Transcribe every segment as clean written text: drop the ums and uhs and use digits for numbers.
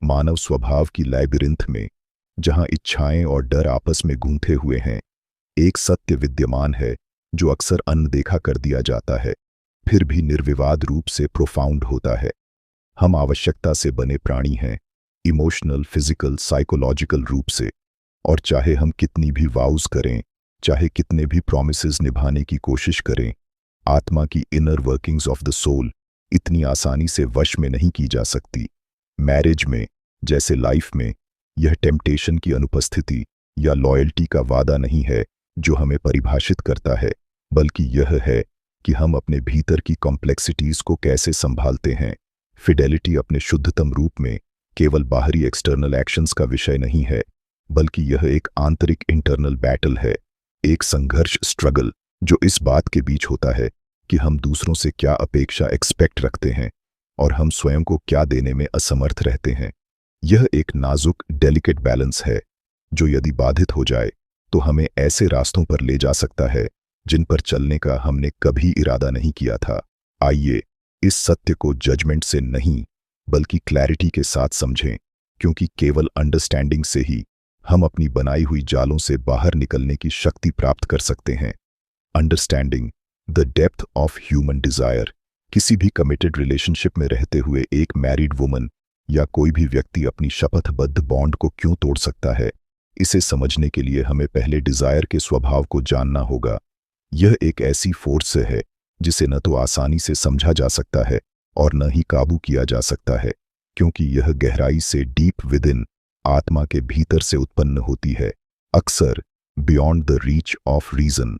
मानव स्वभाव की लैबिरिंथ में, जहां इच्छाएं और डर आपस में गूंथे हुए हैं, एक सत्य विद्यमान है जो अक्सर अनदेखा कर दिया जाता है, फिर भी निर्विवाद रूप से प्रोफाउंड होता है। हम आवश्यकता से बने प्राणी हैं, इमोशनल, फिजिकल, साइकोलॉजिकल रूप से, और चाहे हम कितनी भी वाउज करें, चाहे कितने भी प्रॉमिसेस निभाने की कोशिश करें, आत्मा की inner workings of the soul इतनी आसानी से वश में नहीं की जा सकती। मैरिज में, जैसे लाइफ में, यह टेम्पटेशन की अनुपस्थिति या लॉयल्टी का वादा नहीं है जो हमें परिभाषित करता है, बल्कि यह है कि हम अपने भीतर की कॉम्प्लेक्सिटीज को कैसे संभालते हैं। फिडेलिटी अपने शुद्धतम रूप में केवल बाहरी एक्सटर्नल एक्शंस का विषय नहीं है, बल्कि यह एक आंतरिक इंटरनल बैटल है, एक संघर्ष, स्ट्रगल, जो इस बात के बीच होता है कि हम दूसरों से क्या अपेक्षा एक्सपेक्ट रखते हैं और हम स्वयं को क्या देने में असमर्थ रहते हैं। यह एक नाजुक, डेलिकेट बैलेंस है जो यदि बाधित हो जाए तो हमें ऐसे रास्तों पर ले जा सकता है जिन पर चलने का हमने कभी इरादा नहीं किया था। आइए इस सत्य को जजमेंट से नहीं, बल्कि क्लैरिटी के साथ समझें, क्योंकि केवल अंडरस्टैंडिंग से ही हम अपनी बनाई हुई जालों से बाहर निकलने की शक्ति प्राप्त कर सकते हैं। Understanding the depth of human desire. किसी भी कमिटेड रिलेशनशिप में रहते हुए एक मैरिड वुमन या कोई भी व्यक्ति अपनी शपथबद्ध बॉन्ड को क्यों तोड़ सकता है, इसे समझने के लिए हमें पहले डिजायर के स्वभाव को जानना होगा। यह एक ऐसी फोर्स है जिसे न तो आसानी से समझा जा सकता है और न ही काबू किया जा सकता है, क्योंकि यह गहराई से, डीप विदिन, आत्मा के भीतर से उत्पन्न होती है, अक्सर beyond the reach of reason.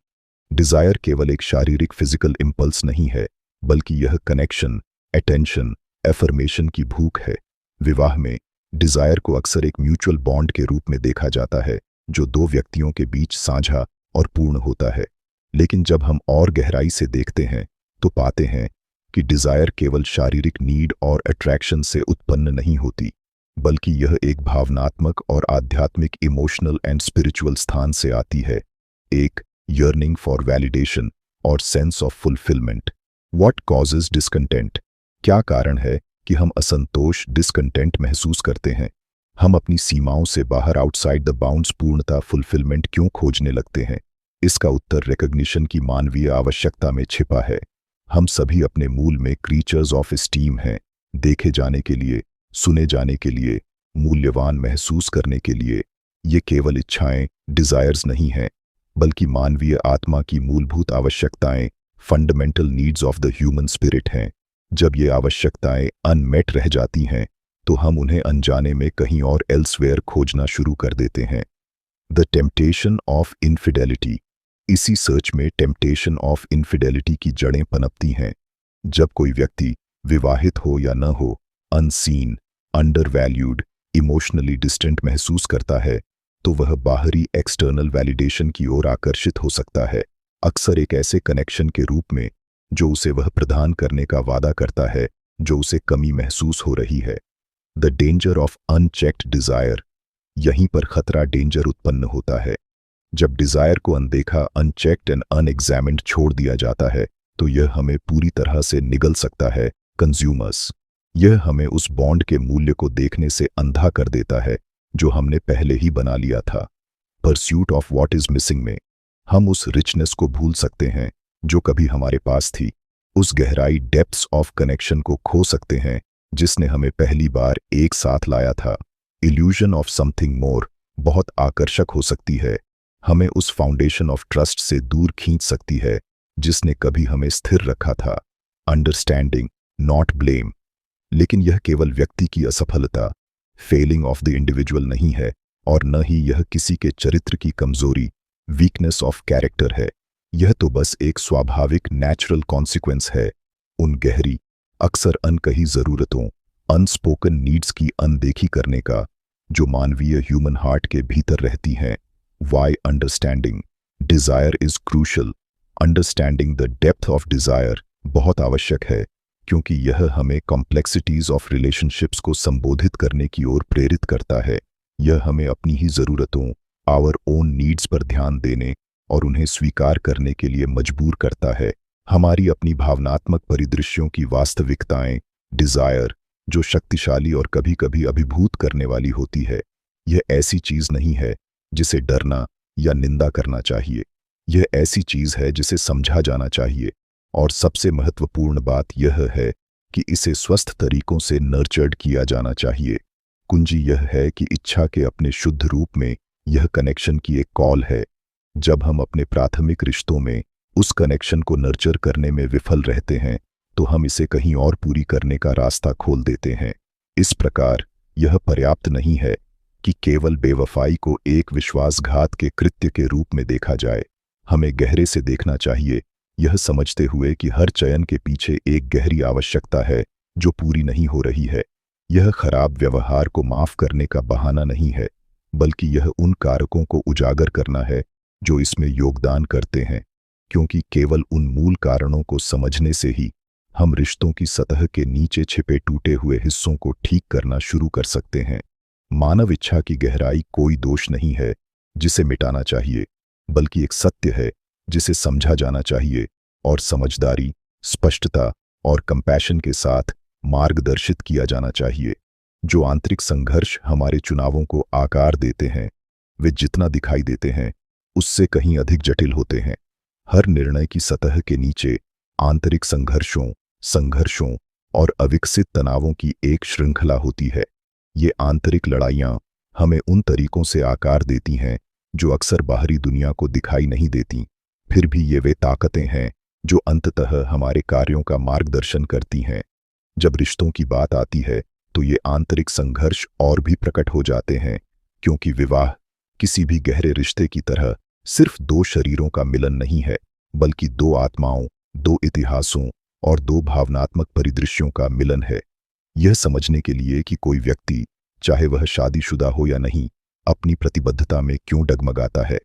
Desire केवल एक शारीरिक फिजिकल इंपल्स नहीं है, बल्कि यह कनेक्शन, अटेंशन, एफर्मेशन की भूख है। विवाह में डिजायर को अक्सर एक म्यूचुअल बॉन्ड के रूप में देखा जाता है जो दो व्यक्तियों के बीच साझा और पूर्ण होता है। लेकिन जब हम और गहराई से देखते हैं तो पाते हैं कि डिजायर केवल शारीरिक नीड और अट्रैक्शन से उत्पन्न नहीं होती, बल्कि यह एक भावनात्मक और आध्यात्मिक, इमोशनल एंड स्पिरिचुअल स्थान से आती है, एक yearning for validation और sense of fulfillment. What causes discontent? क्या कारण है कि हम असंतोष, डिसकंटेंट महसूस करते हैं? हम अपनी सीमाओं से बाहर, आउटसाइड द बाउंड्स, पूर्णता, फुलफिलमेंट क्यों खोजने लगते हैं? इसका उत्तर रिकॉग्निशन की मानवीय आवश्यकता में छिपा है। हम सभी अपने मूल में क्रीचर्स ऑफ एस्टीम हैं, देखे जाने के लिए, सुने जाने के लिए, मूल्यवान महसूस करने के लिए। ये केवल इच्छाएं, डिजायर्स नहीं हैं, बल्कि मानवीय आत्मा की मूलभूत आवश्यकताएं, fundamental needs of the human spirit हैं। जब ये आवश्यकताएं अनमेट रह जाती हैं तो हम उन्हें अनजाने में कहीं और एल्सवेयर खोजना शुरू कर देते हैं। The temptation of infidelity. इसी सर्च में टेम्पटेशन ऑफ इनफिडेलिटी की जड़ें पनपती हैं। जब कोई व्यक्ति, विवाहित हो या न हो, अनसीन, अंडरवैल्यूड, इमोशनली डिस्टेंट महसूस करता है तो वह बाहरी, एक्सटर्नल वैलिडेशन की ओर आकर्षित हो सकता है, अक्सर एक ऐसे कनेक्शन के रूप में जो उसे वह प्रदान करने का वादा करता है जो उसे कमी महसूस हो रही है। The danger of unchecked desire. यहीं पर खतरा, डेंजर उत्पन्न होता है। जब डिजायर को अनदेखा, अनचेक्ड एंड अनएग्जामिन्ड छोड़ दिया जाता है तो यह हमें पूरी तरह से निगल सकता है। कंज्यूमर्स। यह हमें उस बॉन्ड के मूल्य को देखने से अंधा कर देता है जो हमने पहले ही बना लिया था। Pursuit of what is missing में हम उस रिचनेस को भूल सकते हैं जो कभी हमारे पास थी, उस गहराई, डेप्थ्स ऑफ कनेक्शन को खो सकते हैं जिसने हमें पहली बार एक साथ लाया था। इल्यूजन ऑफ समथिंग मोर बहुत आकर्षक हो सकती है, हमें उस फाउंडेशन ऑफ ट्रस्ट से दूर खींच सकती है जिसने कभी हमें स्थिर रखा था। Understanding, not blame. लेकिन यह केवल व्यक्ति की असफलता, फेलिंग ऑफ द इंडिविजुअल नहीं है, और न ही यह किसी के चरित्र की कमजोरी, वीकनेस ऑफ कैरेक्टर है। यह तो बस एक स्वाभाविक, नेचुरल कॉन्सिक्वेंस है उन गहरी, अक्सर अनकही जरूरतों, अनस्पोकन नीड्स की अनदेखी करने का जो मानवीय ह्यूमन हार्ट के भीतर रहती हैं। Why understanding desire is crucial. Understanding the depth of desire बहुत आवश्यक है, क्योंकि यह हमें कॉम्प्लेक्सिटीज ऑफ रिलेशनशिप्स को संबोधित करने की ओर प्रेरित करता है। यह हमें अपनी ही जरूरतों, आवर ओन नीड्स पर ध्यान देने और उन्हें स्वीकार करने के लिए मजबूर करता है। हमारी अपनी भावनात्मक परिदृश्यों की वास्तविकताएं, डिजायर, जो शक्तिशाली और कभी-कभी अभिभूत करने वाली होती है। यह ऐसी चीज नहीं है जिसे डरना या निंदा करना चाहिए। यह ऐसी चीज है जिसे समझा जाना चाहिए। और सबसे महत्वपूर्ण बात यह है कि इसे स्वस्थ तरीकों से नर्चर्ड किया जाना चाहिए। कुंजी यह है कि इच्छा के अपने शुद्ध रूप में यह कनेक्शन की एक कॉल है। जब हम अपने प्राथमिक रिश्तों में उस कनेक्शन को नर्चर करने में विफल रहते हैं तो हम इसे कहीं और पूरी करने का रास्ता खोल देते हैं। इस प्रकार यह पर्याप्त नहीं है कि केवल बेवफाई को एक विश्वासघात के कृत्य के रूप में देखा जाए। हमें गहरे से देखना चाहिए, यह समझते हुए कि हर चयन के पीछे एक गहरी आवश्यकता है जो पूरी नहीं हो रही है। यह खराब व्यवहार को माफ करने का बहाना नहीं है, बल्कि यह उन कारकों को उजागर करना है जो इसमें योगदान करते हैं, क्योंकि केवल उन मूल कारणों को समझने से ही हम रिश्तों की सतह के नीचे छिपे टूटे हुए हिस्सों को ठीक करना शुरू कर सकते हैं। मानव इच्छा की गहराई कोई दोष नहीं है जिसे मिटाना चाहिए, बल्कि एक सत्य है जिसे समझा जाना चाहिए और समझदारी, स्पष्टता और कंपैशन के साथ मार्गदर्शित किया जाना चाहिए। जो आंतरिक संघर्ष हमारे चुनावों को आकार देते हैं, वे जितना दिखाई देते हैं उससे कहीं अधिक जटिल होते हैं। हर निर्णय की सतह के नीचे आंतरिक संघर्षों और अविकसित तनावों की एक श्रृंखला होती है। ये आंतरिक लड़ाइयाँ हमें उन तरीकों से आकार देती हैं जो अक्सर बाहरी दुनिया को दिखाई नहीं देती। फिर भी ये वे ताकतें हैं जो अंततः हमारे कार्यों का मार्गदर्शन करती हैं। जब रिश्तों की बात आती है तो ये आंतरिक संघर्ष और भी प्रकट हो जाते हैं, क्योंकि विवाह किसी भी गहरे रिश्ते की तरह सिर्फ दो शरीरों का मिलन नहीं है, बल्कि दो आत्माओं, दो इतिहासों और दो भावनात्मक परिदृश्यों का मिलन है। यह समझने के लिए कि कोई व्यक्ति, चाहे वह शादीशुदा हो या नहीं, अपनी प्रतिबद्धता में क्यों डगमगाता है,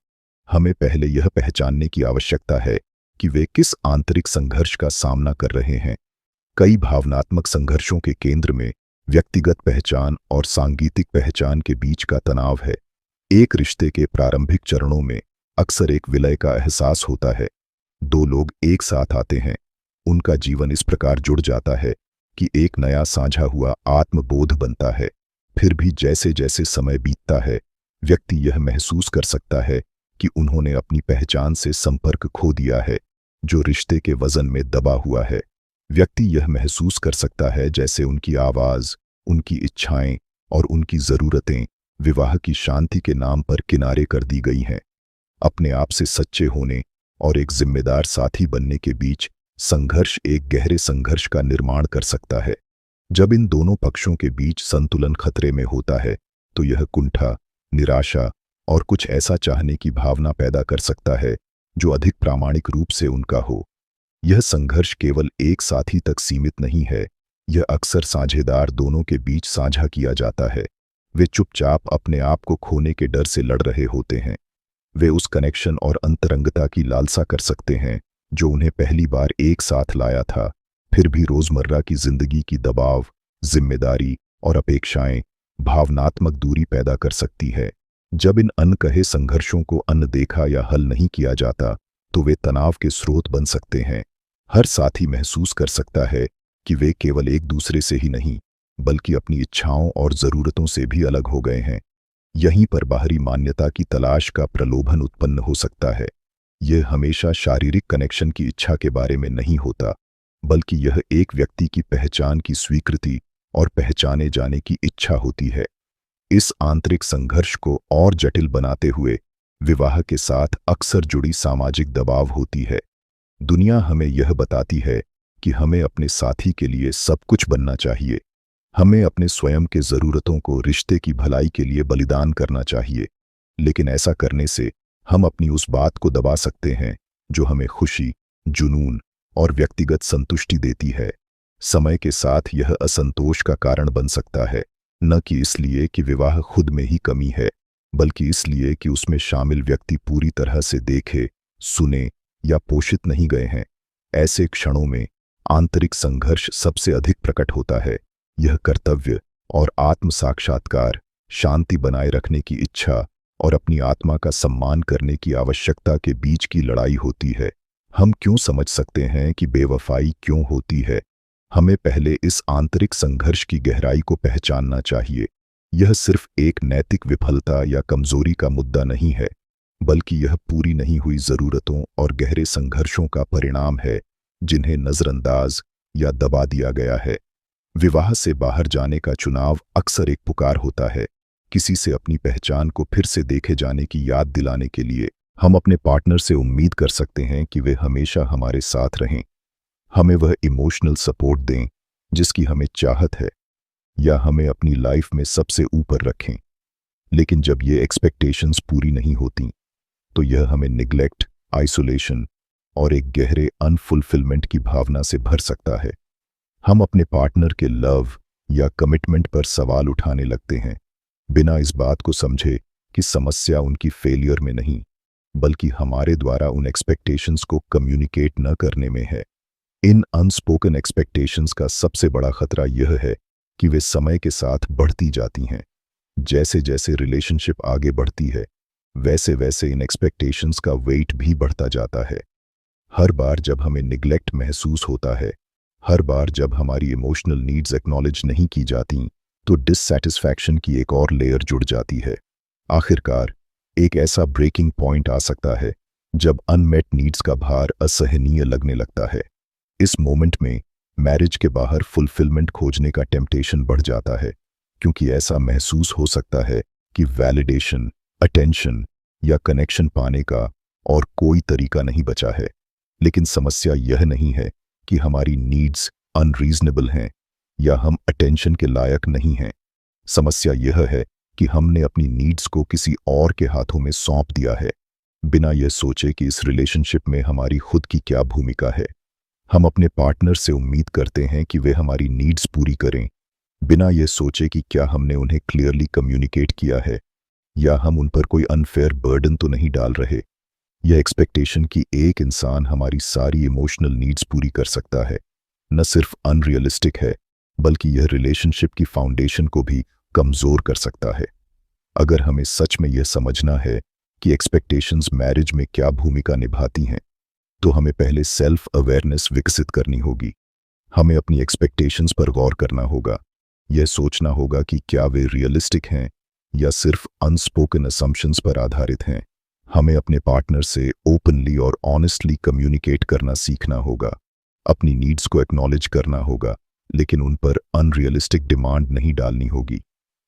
हमें पहले यह पहचानने की आवश्यकता है कि वे किस आंतरिक संघर्ष का सामना कर रहे हैं। कई भावनात्मक संघर्षों के केंद्र में व्यक्तिगत पहचान और सांगीतिक पहचान के बीच का तनाव है। एक रिश्ते के प्रारंभिक चरणों में अक्सर एक विलय का एहसास होता है। दो लोग एक साथ आते हैं, उनका जीवन इस प्रकार जुड़ जाता है कि एक नया साझा हुआ आत्मबोध बनता है। फिर भी जैसे जैसे समय बीतता है, व्यक्ति यह महसूस कर सकता है कि उन्होंने अपनी पहचान से संपर्क खो दिया है, जो रिश्ते के वजन में दबा हुआ है। व्यक्ति यह महसूस कर सकता है जैसे उनकी आवाज, उनकी इच्छाएं और उनकी जरूरतें विवाह की शांति के नाम पर किनारे कर दी गई हैं। अपने आप से सच्चे होने और एक जिम्मेदार साथी बनने के बीच संघर्ष एक गहरे संघर्ष का निर्माण कर सकता है। जब इन दोनों पक्षों के बीच संतुलन खतरे में होता है तो यह कुंठा, निराशा और कुछ ऐसा चाहने की भावना पैदा कर सकता है जो अधिक प्रामाणिक रूप से उनका हो। यह संघर्ष केवल एक साथी तक सीमित नहीं है, यह अक्सर साझेदार दोनों के बीच साझा किया जाता है। वे चुपचाप अपने आप को खोने के डर से लड़ रहे होते हैं। वे उस कनेक्शन और अंतरंगता की लालसा कर सकते हैं जो उन्हें पहली बार एक साथ लाया था। फिर भी रोजमर्रा की जिंदगी की दबाव, जिम्मेदारी और अपेक्षाएं भावनात्मक दूरी पैदा कर सकती है। जब इन अनकहे संघर्षों को अनदेखा या हल नहीं किया जाता तो वे तनाव के स्रोत बन सकते हैं। हर साथी महसूस कर सकता है कि वे केवल एक दूसरे से ही नहीं, बल्कि अपनी इच्छाओं और जरूरतों से भी अलग हो गए हैं। यहीं पर बाहरी मान्यता की तलाश का प्रलोभन उत्पन्न हो सकता है। यह हमेशा शारीरिक कनेक्शन की इच्छा के बारे में नहीं होता, बल्कि यह एक व्यक्ति की पहचान की स्वीकृति और पहचाने जाने की इच्छा होती है। इस आंतरिक संघर्ष को और जटिल बनाते हुए विवाह के साथ अक्सर जुड़ी सामाजिक दबाव होती है। दुनिया हमें यह बताती है कि हमें अपने साथी के लिए सब कुछ बनना चाहिए। हमें अपने स्वयं के जरूरतों को रिश्ते की भलाई के लिए बलिदान करना चाहिए। लेकिन ऐसा करने से हम अपनी उस बात को दबा सकते हैं जो हमें खुशी, जुनून और व्यक्तिगत संतुष्टि देती है। समय के साथ यह असंतोष का कारण बन सकता है, न कि इसलिए कि विवाह खुद में ही कमी है, बल्कि इसलिए कि उसमें शामिल व्यक्ति पूरी तरह से देखे, सुने या पोषित नहीं गए हैं। ऐसे क्षणों में आंतरिक संघर्ष सबसे अधिक प्रकट होता है। यह कर्तव्य और आत्म साक्षात्कार, शांति बनाए रखने की इच्छा और अपनी आत्मा का सम्मान करने की आवश्यकता के बीच की लड़ाई होती है। हम क्यों समझ सकते हैं कि बेवफाई क्यों होती है? हमें पहले इस आंतरिक संघर्ष की गहराई को पहचानना चाहिए। यह सिर्फ एक नैतिक विफलता या कमजोरी का मुद्दा नहीं है, बल्कि यह पूरी नहीं हुई जरूरतों और गहरे संघर्षों का परिणाम है, जिन्हें नजरअंदाज या दबा दिया गया है। विवाह से बाहर जाने का चुनाव अक्सर एक पुकार होता है, किसी से अपनी पहचान को फिर से देखे जाने की याद दिलाने के लिए। हम अपने पार्टनर से उम्मीद कर सकते हैं कि वे हमेशा हमारे साथ रहें, हमें वह इमोशनल सपोर्ट दें जिसकी हमें चाहत है, या हमें अपनी लाइफ में सबसे ऊपर रखें। लेकिन जब ये एक्सपेक्टेशंस पूरी नहीं होती, तो यह हमें निग्लेक्ट, आइसोलेशन और एक गहरे अनफुलफिलमेंट की भावना से भर सकता है। हम अपने पार्टनर के लव या कमिटमेंट पर सवाल उठाने लगते हैं, बिना इस बात को समझे कि समस्या उनकी फेलियर में नहीं, बल्कि हमारे द्वारा उन एक्सपेक्टेशंस को कम्युनिकेट न करने में है। इन अनस्पोकन एक्सपेक्टेशंस का सबसे बड़ा खतरा यह है कि वे समय के साथ बढ़ती जाती हैं। जैसे जैसे रिलेशनशिप आगे बढ़ती है, वैसे वैसे इन एक्सपेक्टेशंस का वेट भी बढ़ता जाता है। हर बार जब हमें निग्लेक्ट महसूस होता है, हर बार जब हमारी इमोशनल नीड्स एक्नॉलेज नहीं की जाती, तो डिससैटिस्फैक्शन की एक और लेयर जुड़ जाती है। आखिरकार एक ऐसा ब्रेकिंग पॉइंट आ सकता है जब अनमेट नीड्स का भार असहनीय लगने लगता है। इस मोमेंट में मैरिज के बाहर फुलफिलमेंट खोजने का टेम्पटेशन बढ़ जाता है, क्योंकि ऐसा महसूस हो सकता है कि वैलिडेशन, अटेंशन या कनेक्शन पाने का और कोई तरीका नहीं बचा है। लेकिन समस्या यह नहीं है कि हमारी नीड्स अनरीजनेबल हैं या हम अटेंशन के लायक नहीं हैं। समस्या यह है कि हमने अपनी नीड्स को किसी और के हाथों में सौंप दिया है, बिना यह सोचे कि इस रिलेशनशिप में हमारी खुद की क्या भूमिका है। हम अपने पार्टनर से उम्मीद करते हैं कि वे हमारी नीड्स पूरी करें, बिना यह सोचे कि क्या हमने उन्हें क्लियरली कम्युनिकेट किया है, या हम उन पर कोई अनफेयर बर्डन तो नहीं डाल रहे। यह एक्सपेक्टेशन कि एक इंसान हमारी सारी इमोशनल नीड्स पूरी कर सकता है, न सिर्फ अनरियलिस्टिक है, बल्कि यह रिलेशनशिप की फाउंडेशन को भी कमजोर कर सकता है। अगर हमें सच में यह समझना है कि एक्सपेक्टेशंस मैरिज में क्या भूमिका निभाती हैं, तो हमें पहले सेल्फ अवेयरनेस विकसित करनी होगी। हमें अपनी एक्सपेक्टेशंस पर गौर करना होगा, यह सोचना होगा कि क्या वे रियलिस्टिक हैं या सिर्फ अनस्पोकन असम्पशंस पर आधारित हैं। हमें अपने पार्टनर से ओपनली और ऑनेस्टली कम्युनिकेट करना सीखना होगा, अपनी नीड्स को एक्नॉलेज करना होगा, लेकिन उन पर अनरियलिस्टिक डिमांड नहीं डालनी होगी।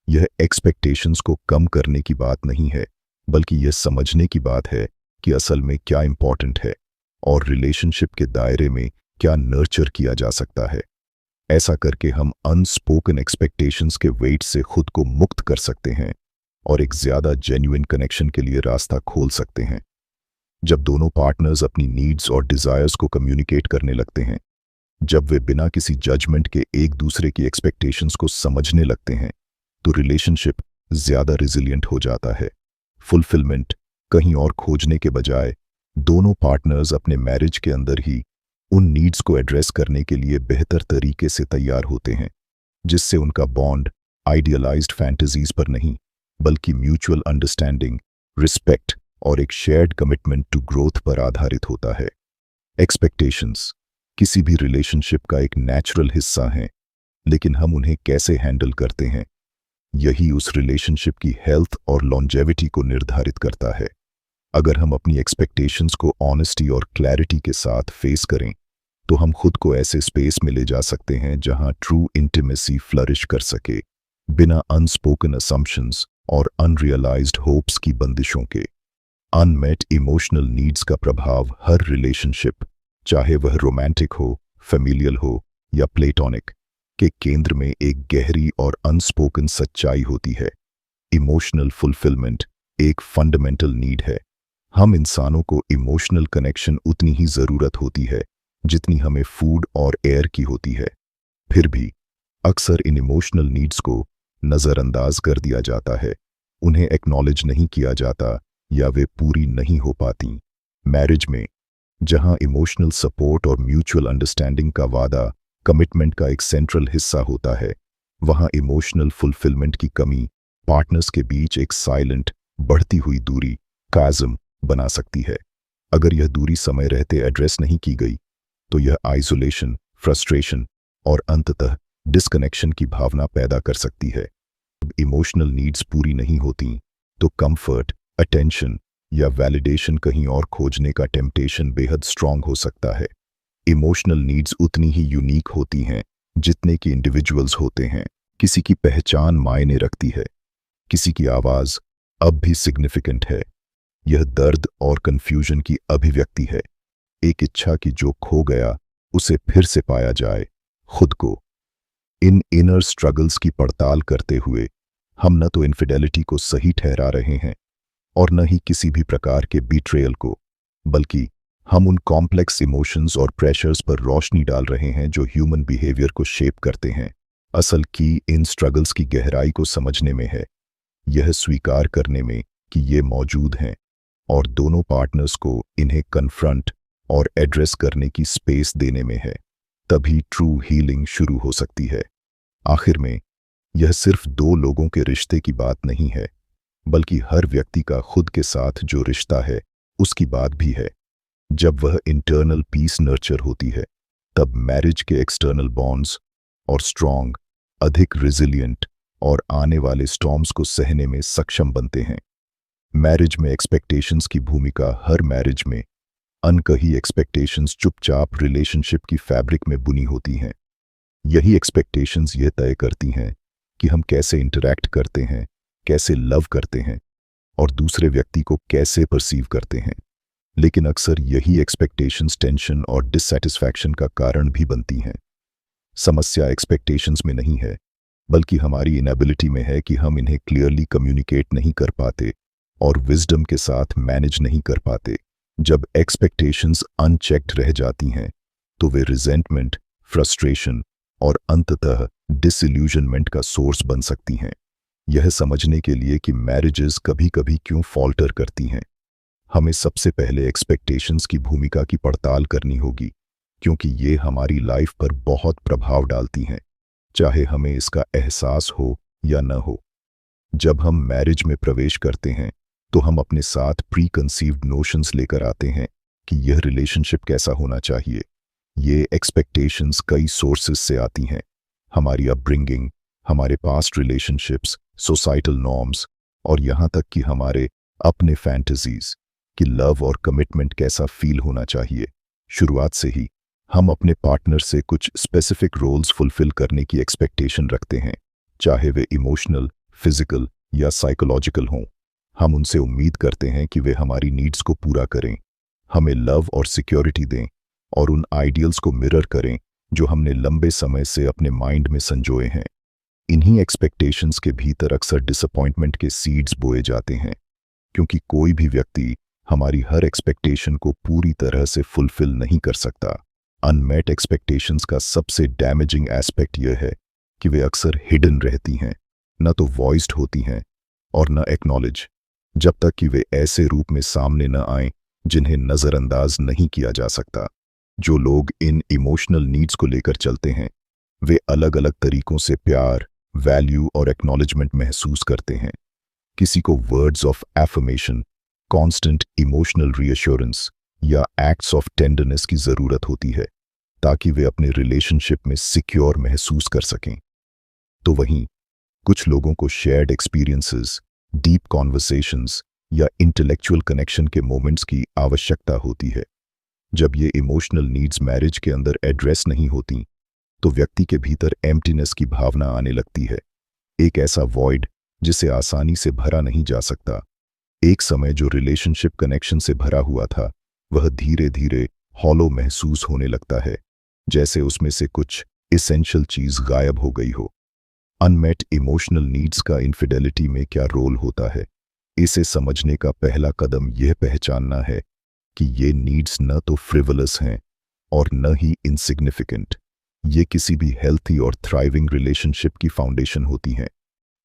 यह एक्सपेक्टेशंस को कम करने की बात नहीं है, बल्कि यह समझने की बात है कि असल में क्या इंपॉर्टेंट है और रिलेशनशिप के दायरे में क्या नर्चर किया जा सकता है। ऐसा करके हम अनस्पोकन एक्सपेक्टेशंस के वेट से खुद को मुक्त कर सकते हैं और एक ज्यादा जेन्युइन कनेक्शन के लिए रास्ता खोल सकते हैं। जब दोनों पार्टनर्स अपनी नीड्स और डिजायर्स को कम्युनिकेट करने लगते हैं, जब वे बिना किसी जजमेंट के एक दूसरे की एक्सपेक्टेशंस को समझने लगते हैं, तो रिलेशनशिप ज्यादा रिजिलियंट हो जाता है। फुलफिलमेंट कहीं और खोजने के बजाय दोनों पार्टनर्स अपने मैरिज के अंदर ही उन नीड्स को एड्रेस करने के लिए बेहतर तरीके से तैयार होते हैं, जिससे उनका बॉन्ड आइडियलाइज्ड फैंटेसीज पर नहीं, बल्कि म्यूचुअल अंडरस्टैंडिंग, रिस्पेक्ट और एक शेयर्ड कमिटमेंट टू ग्रोथ पर आधारित होता है। एक्सपेक्टेशंस किसी भी रिलेशनशिप का एक नेचुरल हिस्सा हैं, लेकिन हम उन्हें कैसे हैंडल करते हैं, यही उस रिलेशनशिप की हेल्थ और लॉन्जेविटी को निर्धारित करता है। अगर हम अपनी एक्सपेक्टेशंस को ऑनेस्टी और क्लैरिटी के साथ फेस करें, तो हम खुद को ऐसे स्पेस में ले जा सकते हैं जहां ट्रू इंटीमेसी फ्लरिश कर सके, बिना अनस्पोकन असम्पशंस और अनरियलाइज्ड होप्स की बंदिशों के। अनमेट इमोशनल नीड्स का प्रभाव हर रिलेशनशिप, चाहे वह रोमांटिक हो, फैमिलियल हो या प्लेटोनिक, के केंद्र में एक गहरी और अनस्पोकन सच्चाई होती है। इमोशनल फुलफिलमेंट एक फंडामेंटल नीड है। हम इंसानों को इमोशनल कनेक्शन उतनी ही जरूरत होती है जितनी हमें फूड और एयर की होती है। फिर भी अक्सर इन इमोशनल नीड्स को नज़रअंदाज कर दिया जाता है, उन्हें एक्नॉलेज नहीं किया जाता या वे पूरी नहीं हो पाती। मैरिज में जहां इमोशनल सपोर्ट और म्यूचुअल अंडरस्टैंडिंग का वादा कमिटमेंट का एक सेंट्रल हिस्सा होता है, वहां इमोशनल फुलफिलमेंट की कमी पार्टनर्स के बीच एक साइलेंट, बढ़ती हुई दूरी, काज़म बना सकती है। अगर यह दूरी समय रहते एड्रेस नहीं की गई, तो यह आइसोलेशन, फ्रस्ट्रेशन और अंततः डिस्कनेक्शन की भावना पैदा कर सकती है। जब इमोशनल नीड्स पूरी नहीं होती तो कंफर्ट, अटेंशन या वैलिडेशन कहीं और खोजने का टेम्पटेशन बेहद स्ट्रांग हो सकता है। इमोशनल नीड्स उतनी ही यूनिक होती हैं जितने कि इंडिविजुअल्स होते हैं। किसी की पहचान मायने रखती है, किसी की आवाज़ अब भी सिग्निफिकेंट है। यह दर्द और कन्फ्यूजन की अभिव्यक्ति है, एक इच्छा की जो खो गया उसे फिर से पाया जाए। खुद को इन इनर स्ट्रगल्स की पड़ताल करते हुए हम न तो इनफिडेलिटी को सही ठहरा रहे हैं और न ही किसी भी प्रकार के बीट्रेयल को, बल्कि हम उन कॉम्प्लेक्स इमोशंस और प्रेशर्स पर रोशनी डाल रहे हैं जो ह्यूमन बिहेवियर को शेप करते हैं। असल की इन स्ट्रगल्स की गहराई को समझने में है, यह स्वीकार करने में कि ये मौजूद हैं और दोनों पार्टनर्स को इन्हें कन्फ्रंट और एड्रेस करने की स्पेस देने में है। तभी ट्रू हीलिंग शुरू हो सकती है। आखिर में यह सिर्फ दो लोगों के रिश्ते की बात नहीं है, बल्कि हर व्यक्ति का खुद के साथ जो रिश्ता है उसकी बात भी है। जब वह इंटरनल पीस नर्चर होती है, तब मैरिज के एक्सटर्नल बॉन्ड्स और स्ट्रॉन्ग, अधिक रिजिलियंट और आने वाले स्टॉर्म्स को सहने में सक्षम बनते हैं। मैरिज में एक्सपेक्टेशंस की भूमिका हर मैरिज में अनकही एक्सपेक्टेशंस चुपचाप रिलेशनशिप की फैब्रिक में बुनी होती हैं। यही एक्सपेक्टेशंस यह तय करती हैं कि हम कैसे इंटरैक्ट करते हैं, कैसे लव करते हैं और दूसरे व्यक्ति को कैसे परसीव करते हैं। लेकिन अक्सर यही एक्सपेक्टेशंस टेंशन और डिससैटिस्फैक्शन का कारण भी बनती हैं। समस्या एक्सपेक्टेशंस में नहीं है, बल्कि हमारी इनएबिलिटी में है कि हम इन्हें क्लियरली कम्युनिकेट नहीं कर पाते और विजडम के साथ मैनेज नहीं कर पाते। जब एक्सपेक्टेशंस अनचेक्ड रह जाती हैं तो वे रिजेंटमेंट, फ्रस्ट्रेशन और अंततः डिसइल्यूजनमेंट का सोर्स बन सकती हैं। यह समझने के लिए कि मैरिजेस कभी-कभी क्यों फॉल्टर करती हैं, हमें सबसे पहले एक्सपेक्टेशंस की भूमिका की पड़ताल करनी होगी, क्योंकि ये हमारी लाइफ पर बहुत प्रभाव डालती हैं, चाहे हमें इसका एहसास हो या न हो। जब हम मैरिज में प्रवेश करते हैं तो हम अपने साथ प्री कंसीव्ड नोशंस लेकर आते हैं कि यह रिलेशनशिप कैसा होना चाहिए। ये एक्सपेक्टेशंस कई सोर्सेस से आती हैं, हमारी अपब्रिंगिंग, हमारे पास्ट रिलेशनशिप्स, सोसाइटल नॉर्म्स और यहाँ तक कि हमारे अपने फैंटेसीज कि लव और कमिटमेंट कैसा फील होना चाहिए। शुरुआत से ही हम अपने पार्टनर से कुछ स्पेसिफिक रोल्स फुलफिल करने की एक्सपेक्टेशन रखते हैं, चाहे वे इमोशनल, फिजिकल या साइकोलॉजिकल हों। हम उनसे उम्मीद करते हैं कि वे हमारी नीड्स को पूरा करें, हमें लव और सिक्योरिटी दें और उन आइडियल्स को मिरर करें जो हमने लंबे समय से अपने माइंड में संजोए हैं। इन्हीं एक्सपेक्टेशंस के भीतर अक्सर डिसअपॉइंटमेंट के सीड्स बोए जाते हैं, क्योंकि कोई भी व्यक्ति हमारी हर एक्सपेक्टेशन को पूरी तरह से फुलफिल नहीं कर सकता। अनमेट एक्सपेक्टेशंस का सबसे डैमेजिंग एस्पेक्ट यह है कि वे अक्सर हिडन रहती हैं, न तो वॉइस्ड होती हैं और न एक्नॉलेज, जब तक कि वे ऐसे रूप में सामने न आएं जिन्हें नज़रअंदाज नहीं किया जा सकता। जो लोग इन इमोशनल नीड्स को लेकर चलते हैं, वे अलग अलग तरीकों से प्यार, वैल्यू और एक्नॉलेजमेंट महसूस करते हैं। किसी को words of affirmation, constant emotional reassurance या एक्ट्स ऑफ टेंडरनेस की ज़रूरत होती है ताकि वे अपने रिलेशनशिप में सिक्योर महसूस कर सकें। तो वहीं कुछ लोगों को शेयर्ड एक्सपीरियंसेस, डीप कॉन्वर्सेशंस या इंटेलेक्चुअल कनेक्शन के मोमेंट्स की आवश्यकता होती है। जब ये इमोशनल नीड्स मैरिज के अंदर एड्रेस नहीं होती तो व्यक्ति के भीतर एम्प्टीनेस की भावना आने लगती है, एक ऐसा वॉइड जिसे आसानी से भरा नहीं जा सकता। एक समय जो रिलेशनशिप कनेक्शन से भरा हुआ था वह धीरे धीरे हॉलो महसूस होने लगता है, जैसे उसमें से कुछ एसेंशियल चीज गायब हो गई हो। अनमेट इमोशनल नीड्स का इनफिडेलिटी में क्या रोल होता है, इसे समझने का पहला कदम यह पहचानना है कि ये नीड्स न तो फ्रिवलस हैं और न ही इनसिग्निफिकेंट। ये किसी भी हेल्थी और थ्राइविंग रिलेशनशिप की फाउंडेशन होती हैं।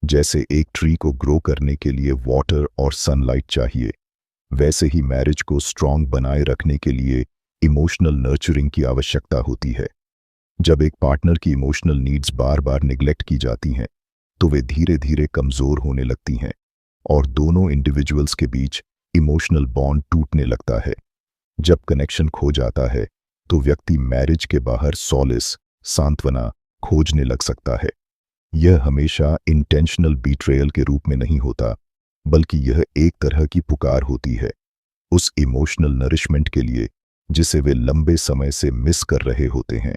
जैसे एक ट्री को ग्रो करने के लिए वाटर और सनलाइट चाहिए, वैसे ही मैरिज को स्ट्रॉन्ग बनाए रखने के लिए इमोशनल नर्चरिंग की आवश्यकता होती है। जब एक पार्टनर की इमोशनल नीड्स बार बार निगलेक्ट की जाती हैं तो वे धीरे धीरे कमज़ोर होने लगती हैं और दोनों इंडिविजुअल्स के बीच इमोशनल बॉन्ड टूटने लगता है। जब कनेक्शन खो जाता है तो व्यक्ति मैरिज के बाहर सॉलिस, सांत्वना खोजने लग सकता है। यह हमेशा इंटेंशनल बीट्रेयल के रूप में नहीं होता, बल्कि यह एक तरह की पुकार होती है उस इमोशनल नरिशमेंट के लिए जिसे वे लंबे समय से मिस कर रहे होते हैं।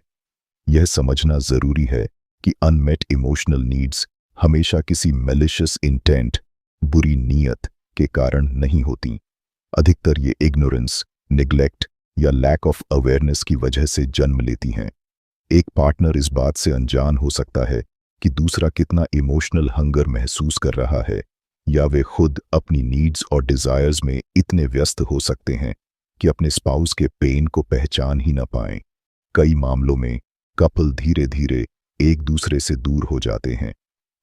यह समझना जरूरी है कि अनमेट इमोशनल नीड्स हमेशा किसी मैलिशियस इंटेंट, बुरी नीयत के कारण नहीं होती। अधिकतर ये इग्नोरेंस, निग्लेक्ट या लैक ऑफ अवेयरनेस की वजह से जन्म लेती हैं। एक पार्टनर इस बात से अनजान हो सकता है कि दूसरा कितना इमोशनल हंगर महसूस कर रहा है, या वे खुद अपनी नीड्स और डिजायर्स में इतने व्यस्त हो सकते हैं कि अपने स्पाउस के पेन को पहचान ही न पाएं। कई मामलों में कपल धीरे धीरे एक दूसरे से दूर हो जाते हैं।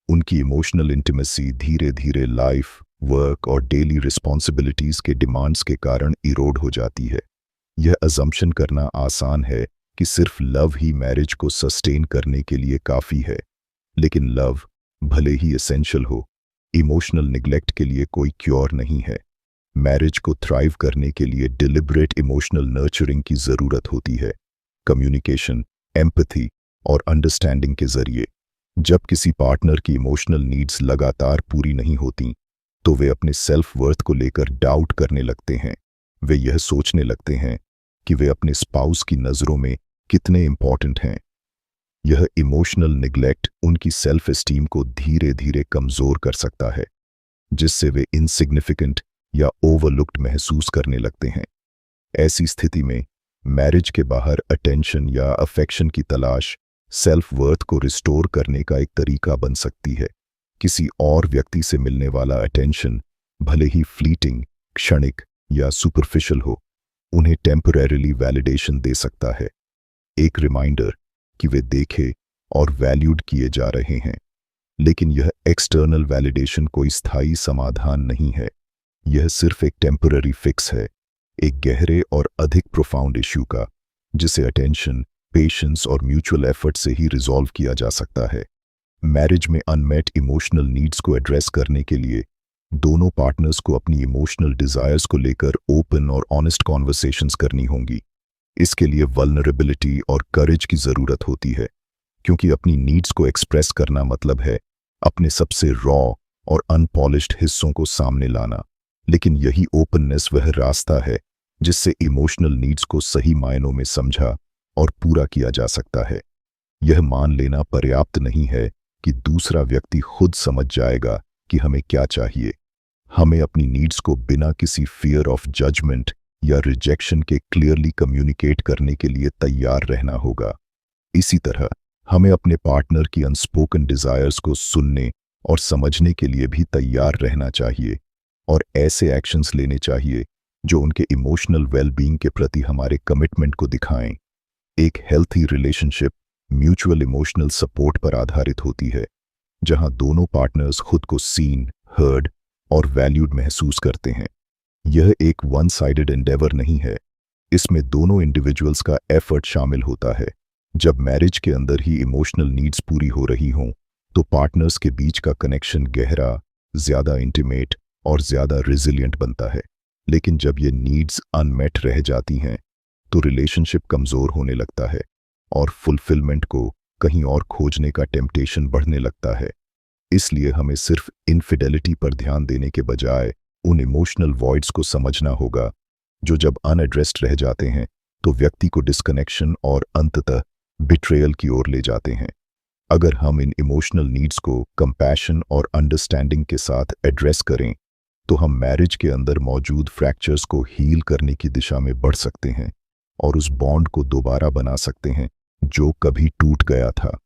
उनकी इमोशनल इंटीमेसी धीरे धीरे लाइफ, वर्क और डेली रिस्पॉन्सिबिलिटीज के डिमांड्स के कारण इरोड हो जाती है। यह अजम्पशन करना आसान है कि सिर्फ लव ही मैरिज को सस्टेन करने के लिए काफ़ी है, लेकिन लव भले ही एसेंशियल हो, इमोशनल निग्लेक्ट के लिए कोई क्योर नहीं है। मैरिज को थ्राइव करने के लिए डिलिबरेट इमोशनल नर्चरिंग की ज़रूरत होती है, कम्युनिकेशन, एम्पैथी और अंडरस्टैंडिंग के जरिए। जब किसी पार्टनर की इमोशनल नीड्स लगातार पूरी नहीं होती, तो वे अपने सेल्फ वर्थ को लेकर डाउट करने लगते हैं। वे यह सोचने लगते हैं कि वे अपने स्पाउस की नज़रों में कितने इंपॉर्टेंट हैं। यह इमोशनल निग्लेक्ट उनकी सेल्फ एस्टीम को धीरे धीरे कमज़ोर कर सकता है, जिससे वे इनसिग्निफिकेंट या ओवरलुक्ड महसूस करने लगते हैं। ऐसी स्थिति में मैरिज के बाहर अटेंशन या अफेक्शन की तलाश सेल्फ वर्थ को रिस्टोर करने का एक तरीका बन सकती है। किसी और व्यक्ति से मिलने वाला अटेंशन, भले ही फ्लीटिंग, क्षणिक या सुपरफिशियल हो, उन्हें टेम्परेरीली वैलिडेशन दे सकता है, एक रिमाइंडर कि वे देखे और वैल्यूड किए जा रहे हैं। लेकिन यह एक्सटर्नल वैलिडेशन कोई स्थायी समाधान नहीं है। यह सिर्फ एक टेम्पररी फिक्स है, एक गहरे और अधिक प्रोफाउंड इश्यू का, जिसे अटेंशन, पेशेंस और म्यूचुअल एफर्ट से ही रिजॉल्व किया जा सकता है। मैरिज में अनमेट इमोशनल नीड्स को एड्रेस करने के लिए दोनों पार्टनर्स को अपनी इमोशनल डिजायर्स को लेकर ओपन और ऑनेस्ट कॉन्वर्सेशंस करनी होंगी। इसके लिए वल्नरेबिलिटी और करेज की ज़रूरत होती है, क्योंकि अपनी नीड्स को एक्सप्रेस करना मतलब है अपने सबसे रॉ और अनपॉलिश्ड हिस्सों को सामने लाना। लेकिन यही ओपननेस वह रास्ता है जिससे इमोशनल नीड्स को सही मायनों में समझा और पूरा किया जा सकता है। यह मान लेना पर्याप्त नहीं है कि दूसरा व्यक्ति खुद समझ जाएगा कि हमें क्या चाहिए। हमें अपनी नीड्स को बिना किसी फियर ऑफ जजमेंट या रिजेक्शन के क्लियरली कम्युनिकेट करने के लिए तैयार रहना होगा। इसी तरह हमें अपने पार्टनर की अनस्पोकन डिजायर्स को सुनने और समझने के लिए भी तैयार रहना चाहिए, और ऐसे एक्शंस लेने चाहिए जो उनके इमोशनल वेलबींग के प्रति हमारे कमिटमेंट को दिखाएं। एक healthy relationship mutual emotional support पर आधारित होती है, जहां दोनों पार्टनर्स खुद को सीन, हर्ड और वैल्यूड महसूस करते हैं। यह एक वन साइडेड एंडेवर नहीं है, इसमें दोनों इंडिविजुअल्स का एफर्ट शामिल होता है। जब मैरिज के अंदर ही इमोशनल नीड्स पूरी हो रही हों, तो पार्टनर्स के बीच का कनेक्शन गहरा, ज़्यादा इंटीमेट और ज़्यादा रिजिलियंट बनता है। लेकिन जब ये नीड्स अनमेट रह जाती हैं, तो रिलेशनशिप कमज़ोर होने लगता है और फुलफिलमेंट को कहीं और खोजने का टेम्पटेशन बढ़ने लगता है। इसलिए हमें सिर्फ इनफिडेलिटी पर ध्यान देने के बजाय उन इमोशनल वॉइड्स को समझना होगा जो जब अनएड्रेस्ड रह जाते हैं तो व्यक्ति को डिस्कनेक्शन और अंततः बिट्रेयल की ओर ले जाते हैं। अगर हम इन इमोशनल नीड्स को कंपैशन और अंडरस्टैंडिंग के साथ एड्रेस करें, तो हम मैरिज के अंदर मौजूद फ्रैक्चर्स को हील करने की दिशा में बढ़ सकते हैं और उस बॉन्ड को दोबारा बना सकते हैं जो कभी टूट गया था।